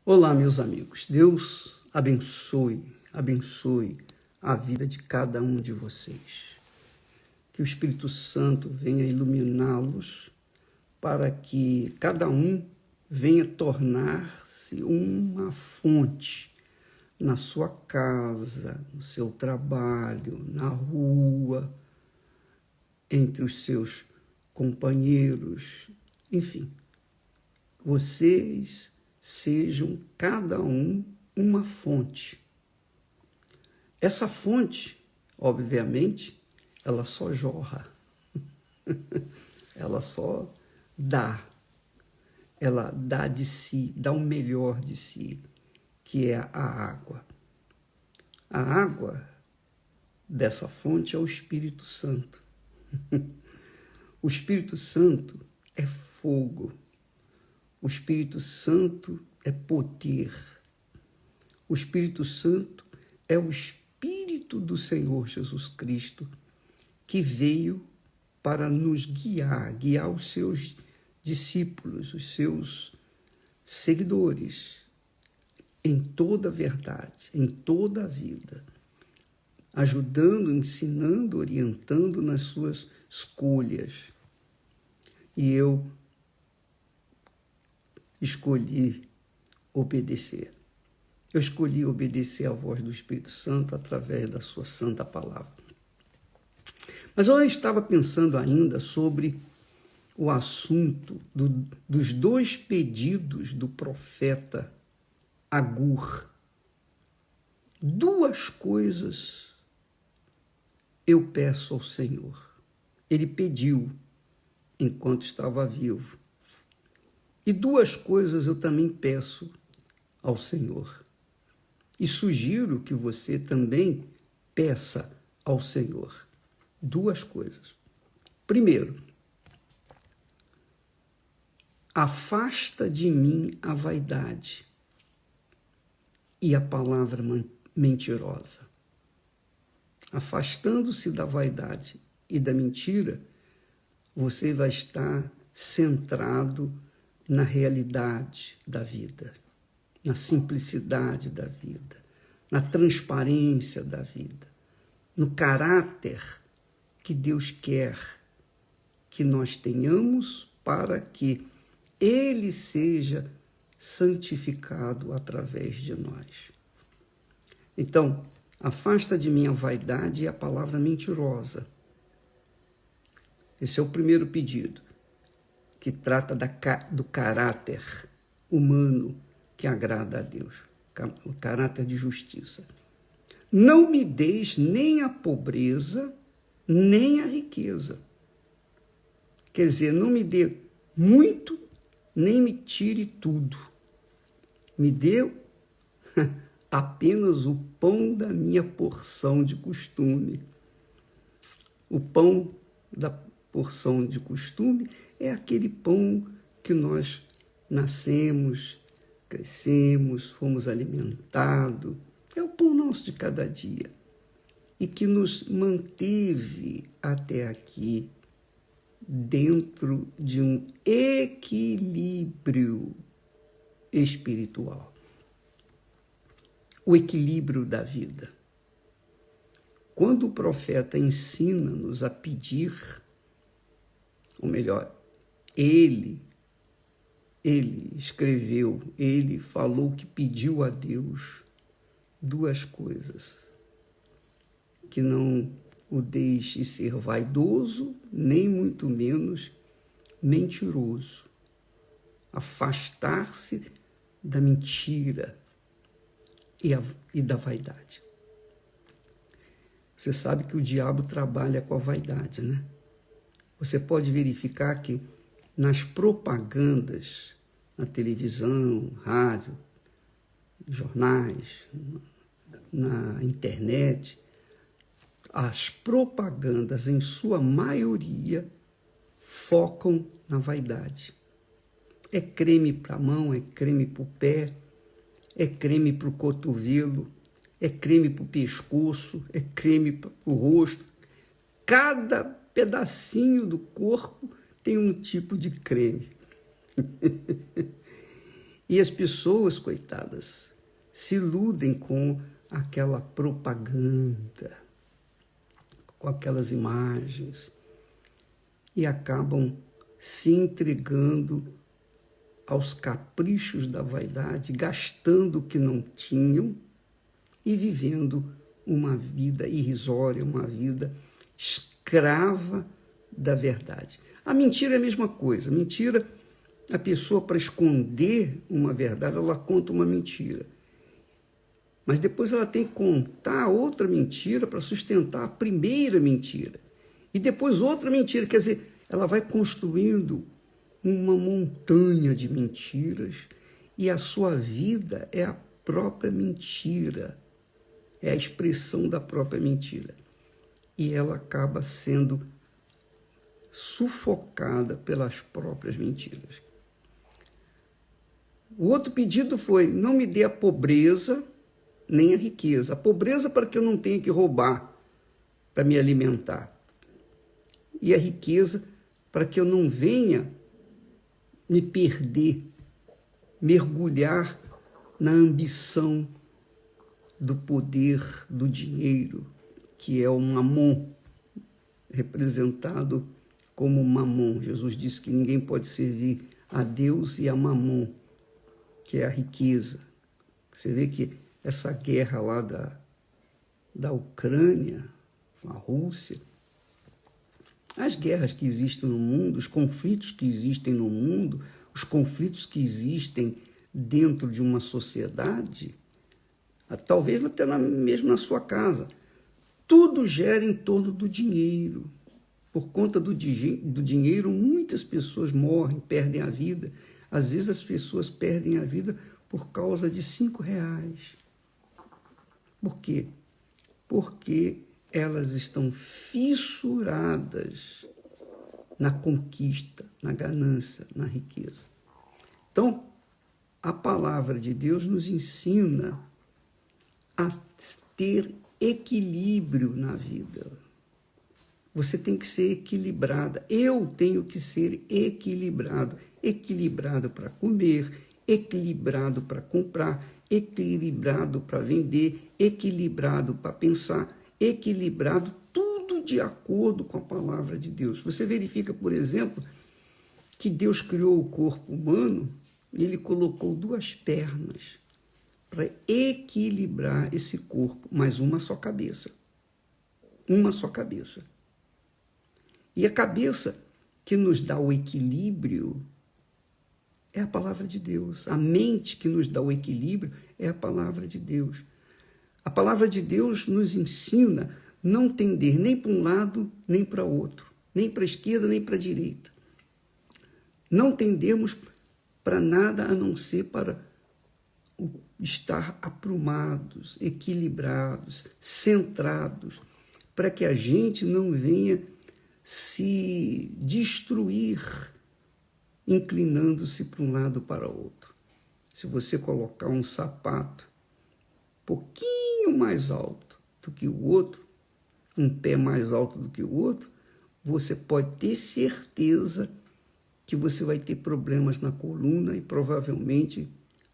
Olá, meus amigos. Deus abençoe a vida de cada um de vocês. Que o Espírito Santo venha iluminá-los para que cada um venha tornar-se uma fonte na sua casa, no seu trabalho, na rua, entre os seus companheiros, enfim. Vocês sejam cada um uma fonte. Essa fonte, obviamente, ela só jorra, ela só dá, ela dá de si, dá o melhor de si, que é a água. A água dessa fonte é o Espírito Santo. O Espírito Santo é fogo. O Espírito Santo é poder. O Espírito Santo é o Espírito do Senhor Jesus Cristo, que veio para nos guiar os seus discípulos, os seus seguidores, em toda a verdade, em toda a vida, ajudando, ensinando, orientando nas suas escolhas. E eu escolhi obedecer. Eu escolhi obedecer à voz do Espírito Santo através da sua santa palavra. Mas eu estava pensando ainda sobre o assunto dos dois pedidos do profeta Agur. Duas coisas eu peço ao Senhor. Ele pediu enquanto estava vivo. E duas coisas eu também peço ao Senhor. E sugiro que você também peça ao Senhor. Duas coisas. Primeiro, afasta de mim a vaidade e a palavra mentirosa. Afastando-se da vaidade e da mentira, você vai estar centrado na realidade da vida, na simplicidade da vida, na transparência da vida, no caráter que Deus quer que nós tenhamos para que Ele seja santificado através de nós. Então, afasta de mim a vaidade e a palavra mentirosa. Esse é o primeiro pedido, que trata do caráter humano que agrada a Deus, o caráter de justiça. Não me deis nem a pobreza, nem a riqueza. Quer dizer, não me dê muito, nem me tire tudo. Me dê apenas o pão da minha porção de costume. O pão da porção de costume é aquele pão que nós nascemos, crescemos, fomos alimentados. É o pão nosso de cada dia e que nos manteve até aqui dentro de um equilíbrio espiritual. O equilíbrio da vida. Quando o profeta ensina-nos a pedir, ou melhor, ele escreveu, ele falou que pediu a Deus duas coisas: que não o deixe ser vaidoso, nem muito menos mentiroso. Afastar-se da mentira e da vaidade. Você sabe que o diabo trabalha com a vaidade, né? Você pode verificar que nas propagandas, na televisão, rádio, jornais, na internet, as propagandas, em sua maioria, focam na vaidade. É creme para a mão, é creme para o pé, é creme para o cotovelo, é creme para o pescoço, é creme para o rosto. Cada pedacinho do corpo tem um tipo de creme. E as pessoas, coitadas, se iludem com aquela propaganda, com aquelas imagens, e acabam se entregando aos caprichos da vaidade, gastando o que não tinham e vivendo uma vida irrisória, uma vida escrava da verdade. A mentira é a mesma coisa. A mentira, a pessoa, para esconder uma verdade, ela conta uma mentira. Mas depois ela tem que contar outra mentira para sustentar a primeira mentira. E depois outra mentira. Quer dizer, ela vai construindo uma montanha de mentiras e a sua vida é a própria mentira. É a expressão da própria mentira. E ela acaba sendo sufocada pelas próprias mentiras. O outro pedido foi: não me dê a pobreza nem a riqueza. A pobreza para que eu não tenha que roubar para me alimentar. E a riqueza para que eu não venha me perder, mergulhar na ambição do poder, do dinheiro, que é o mamon, representado como mamon. Jesus disse que ninguém pode servir a Deus e a mamon, que é a riqueza. Você vê que essa guerra lá da Ucrânia, com a Rússia, as guerras que existem no mundo, os conflitos que existem no mundo, os conflitos que existem dentro de uma sociedade, talvez até mesmo na sua casa, tudo gira em torno do dinheiro. Por conta do dinheiro, muitas pessoas morrem, perdem a vida. Às vezes as pessoas perdem a vida por causa de R$5. Por quê? Porque elas estão fissuradas na conquista, na ganância, na riqueza. Então, a palavra de Deus nos ensina a ter equilíbrio na vida. Você tem que ser equilibrada. Eu tenho que ser equilibrado. Equilibrado para comer, equilibrado para comprar, equilibrado para vender, equilibrado para pensar, equilibrado, tudo de acordo com a palavra de Deus. Você verifica, por exemplo, que Deus criou o corpo humano e ele colocou 2 pernas para equilibrar esse corpo, mas uma só cabeça. Uma só cabeça. E a cabeça que nos dá o equilíbrio é a palavra de Deus. A mente que nos dá o equilíbrio é a palavra de Deus. A palavra de Deus nos ensina não tender nem para um lado, nem para outro, nem para a esquerda, nem para a direita. Não tendemos para nada a não ser para estar aprumados, equilibrados, centrados, para que a gente não venha se destruir inclinando-se para um lado ou para outro. Se você colocar um sapato um pouquinho mais alto do que o outro, um pé mais alto do que o outro, você pode ter certeza que você vai ter problemas na coluna e provavelmente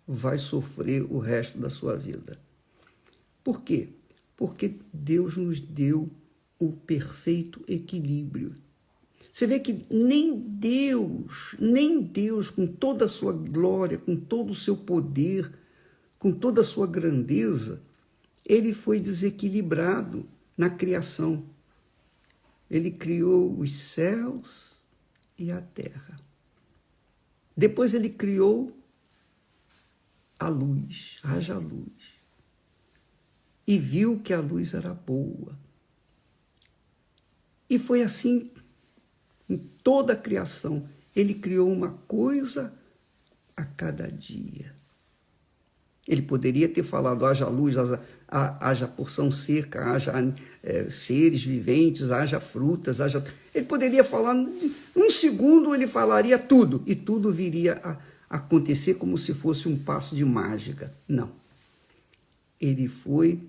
vai sofrer o resto da sua vida. Por quê? Porque Deus nos deu o perfeito equilíbrio. Você vê que nem Deus, com toda a sua glória, com todo o seu poder, com toda a sua grandeza, ele foi desequilibrado na criação. Ele criou os céus e a terra. Depois ele criou a luz, haja luz. E viu que a luz era boa. E foi assim em toda a criação. Ele criou uma coisa a cada dia. Ele poderia ter falado, haja luz, haja porção seca, haja seres viventes, haja frutas, haja... Ele poderia falar, em um segundo ele falaria tudo, e tudo viria a acontecer como se fosse um passo de mágica. Não. Ele foi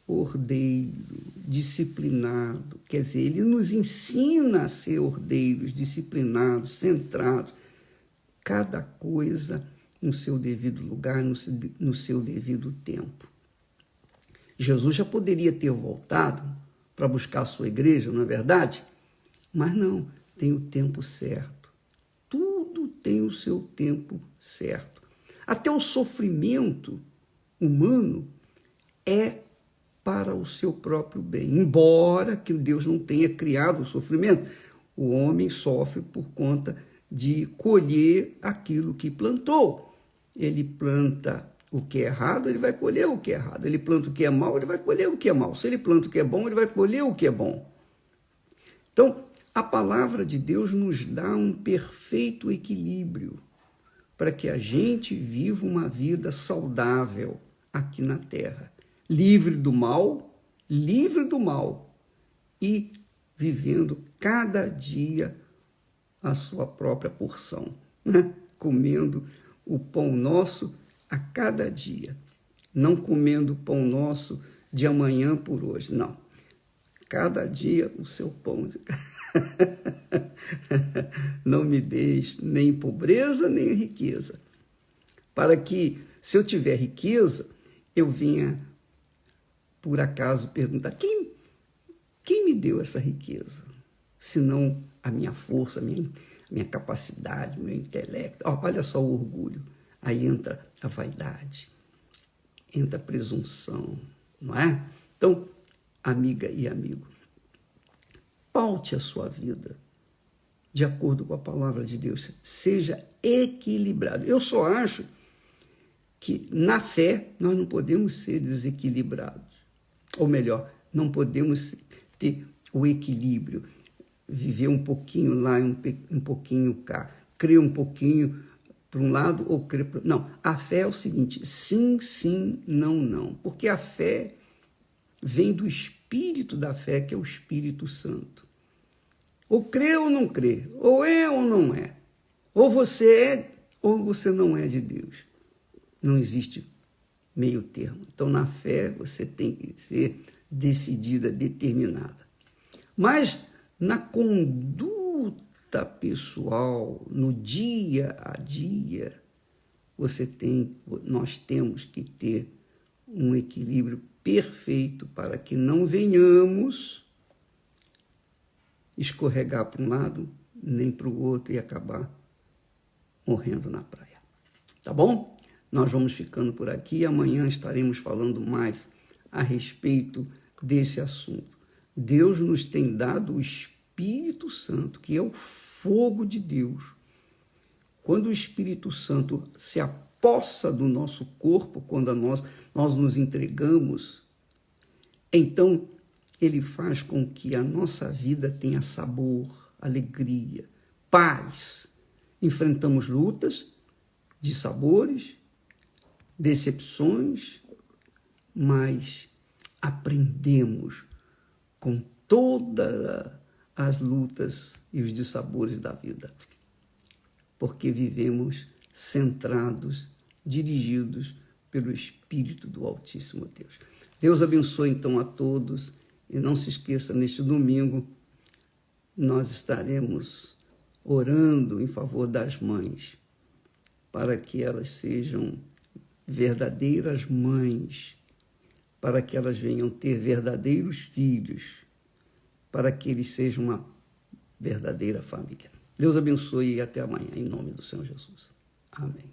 ordeiro, disciplinado. Quer dizer, ele nos ensina a ser ordeiros, disciplinados, centrados. Cada coisa no seu devido lugar, no seu devido tempo. Jesus já poderia ter voltado para buscar a sua igreja, não é verdade? Mas não, tem o tempo certo. Tudo tem o seu tempo certo. Até o sofrimento humano é para o seu próprio bem. Embora que Deus não tenha criado o sofrimento, o homem sofre por conta de colher aquilo que plantou. Ele planta o que é errado, ele vai colher o que é errado. Ele planta o que é mal, ele vai colher o que é mal. Se ele planta o que é bom, ele vai colher o que é bom. Então, a palavra de Deus nos dá um perfeito equilíbrio para que a gente viva uma vida saudável aqui na Terra, livre do mal e vivendo cada dia a sua própria porção, né? Comendo o pão nosso a cada dia, não comendo o pão nosso de amanhã por hoje, não. Cada dia o seu pão. Não me deixe nem pobreza, nem riqueza, para que, se eu tiver riqueza, eu venha, por acaso, perguntar, quem me deu essa riqueza? Senão a minha força, a minha capacidade, o meu intelecto. Olha só o orgulho. Aí entra a vaidade, entra a presunção, não é? Então, amiga e amigo, paute a sua vida de acordo com a palavra de Deus. Seja equilibrado. Eu só acho que na fé nós não podemos ser desequilibrados. Ou melhor, não podemos ter o equilíbrio. Viver um pouquinho lá e um pouquinho cá. Crer um pouquinho para um lado ou crer para... Não, a fé é o seguinte, sim, sim, não, não. Porque a fé vem do espírito da fé, que é o Espírito Santo. Ou crê ou não crê, ou é ou não é. Ou você é ou você não é de Deus. Não existe meio termo. Então, na fé, você tem que ser decidida, determinada. Mas, na conduta pessoal, no dia a dia, nós temos que ter um equilíbrio perfeito para que não venhamos escorregar para um lado, nem para o outro e acabar morrendo na praia. Tá bom? Nós vamos ficando por aqui. Amanhã estaremos falando mais a respeito desse assunto. Deus nos tem dado o Espírito Santo, que é o fogo de Deus. Quando o Espírito Santo se apossa do nosso corpo, quando nós nos entregamos, então ele faz com que a nossa vida tenha sabor, alegria, paz. Enfrentamos lutas de sabores, decepções, mas aprendemos com todas as lutas e os dissabores da vida, porque vivemos centrados, dirigidos pelo Espírito do Altíssimo Deus. Deus abençoe então a todos e não se esqueça, neste domingo nós estaremos orando em favor das mães, para que elas sejam verdadeiras mães, para que elas venham ter verdadeiros filhos, para que eles sejam uma verdadeira família. Deus abençoe e até amanhã, em nome do Senhor Jesus. Amém.